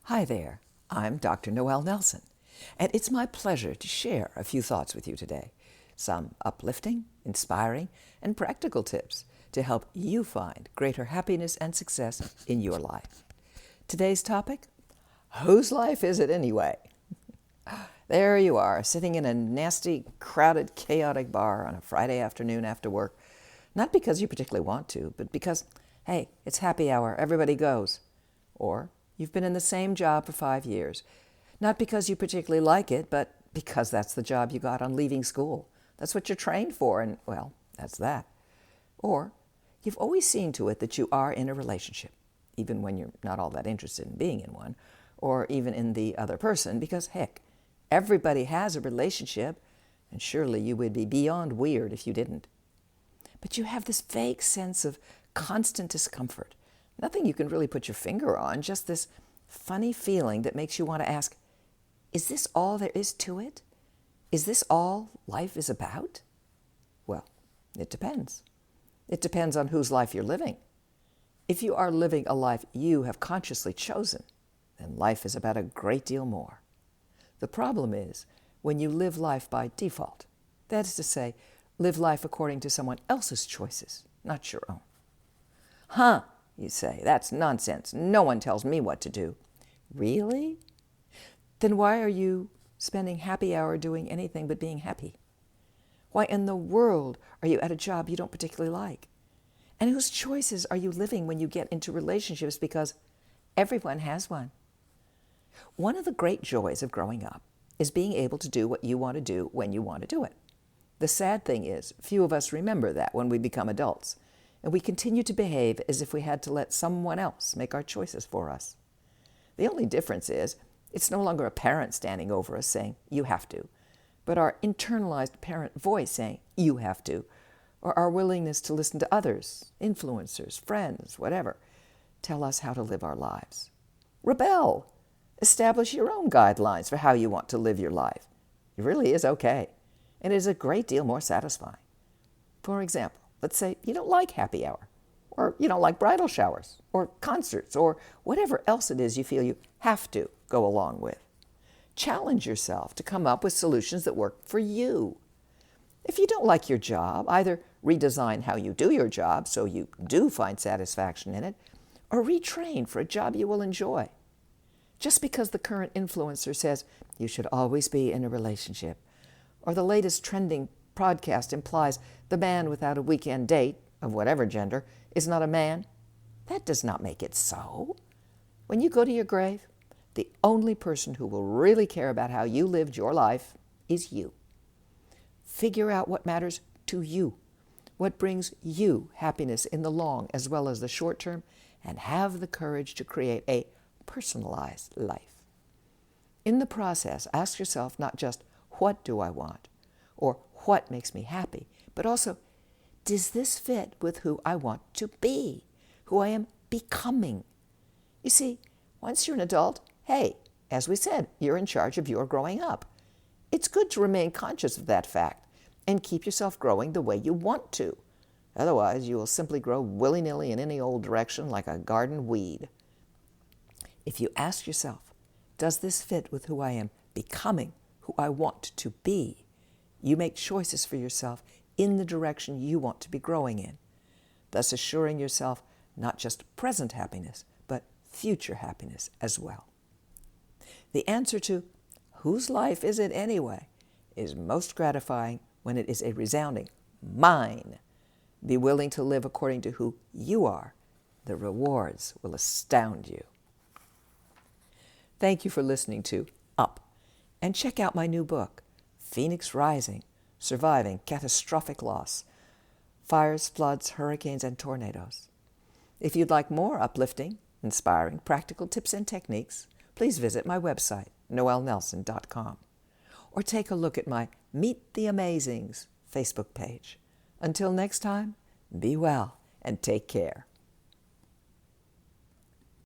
Hi there, I'm Dr. Noel Nelson, and it's my pleasure to share a few thoughts with you today. Some uplifting, inspiring, and practical tips to help you find greater happiness and success in your life. Today's topic, whose life is it anyway? There you are, sitting in a nasty, crowded, chaotic bar on a Friday afternoon after work, not because you particularly want to, but because, hey, it's happy hour, everybody goes. Or you've been in the same job for 5 years, not because you particularly like it, but because that's the job you got on leaving school. That's what you're trained for, and, well, that's that. Or you've always seen to it that you are in a relationship, even when you're not all that interested in being in one, or even in the other person, because, heck, everybody has a relationship, and surely you would be beyond weird if you didn't. But you have this vague sense of constant discomfort. Nothing you can really put your finger on, just this funny feeling that makes you want to ask, is this all there is to it? Is this all life is about? Well, it depends. It depends on whose life you're living. If you are living a life you have consciously chosen, then life is about a great deal more. The problem is when you live life by default. That is to say, live life according to someone else's choices, not your own. Huh, you say, that's nonsense. No one tells me what to do. Really? Then why are you spending happy hour doing anything but being happy? Why in the world are you at a job you don't particularly like? And whose choices are you living when you get into relationships, because everyone has one? One of the great joys of growing up is being able to do what you want to do when you want to do it. The sad thing is, few of us remember that when we become adults, and we continue to behave as if we had to let someone else make our choices for us. The only difference is, it's no longer a parent standing over us saying, you have to, but our internalized parent voice saying, you have to, or our willingness to listen to others, influencers, friends, whatever, tell us how to live our lives. Rebel! Establish your own guidelines for how you want to live your life. It really is okay, and it is a great deal more satisfying. For example, let's say you don't like happy hour, or you don't like bridal showers, or concerts, or whatever else it is you feel you have to go along with. Challenge yourself to come up with solutions that work for you. If you don't like your job, either redesign how you do your job so you do find satisfaction in it, or retrain for a job you will enjoy. Just because the current influencer says you should always be in a relationship, or the latest trending podcast implies the man without a weekend date, of whatever gender, is not a man, that does not make it so. When you go to your grave, the only person who will really care about how you lived your life is you. Figure out what matters to you, what brings you happiness in the long as well as the short term, and have the courage to create a personalized life. In the process, ask yourself not just, what do I want? Or what makes me happy? But also, does this fit with who I want to be? Who I am becoming? You see, once you're an adult, hey, as we said, you're in charge of your growing up. It's good to remain conscious of that fact and keep yourself growing the way you want to. Otherwise, you will simply grow willy-nilly in any old direction like a garden weed. If you ask yourself, does this fit with who I am becoming, who I want to be? You make choices for yourself in the direction you want to be growing in, thus assuring yourself not just present happiness, but future happiness as well. The answer to whose life is it anyway is most gratifying when it is a resounding mine. Be willing to live according to who you are. The rewards will astound you. Thank you for listening to Up, and check out my new book, Phoenix Rising, Surviving Catastrophic Loss, Fires, Floods, Hurricanes, and Tornadoes. If you'd like more uplifting, inspiring, practical tips and techniques, please visit my website, noelnelson.com, or take a look at my Meet the Amazings Facebook page. Until next time, be well and take care.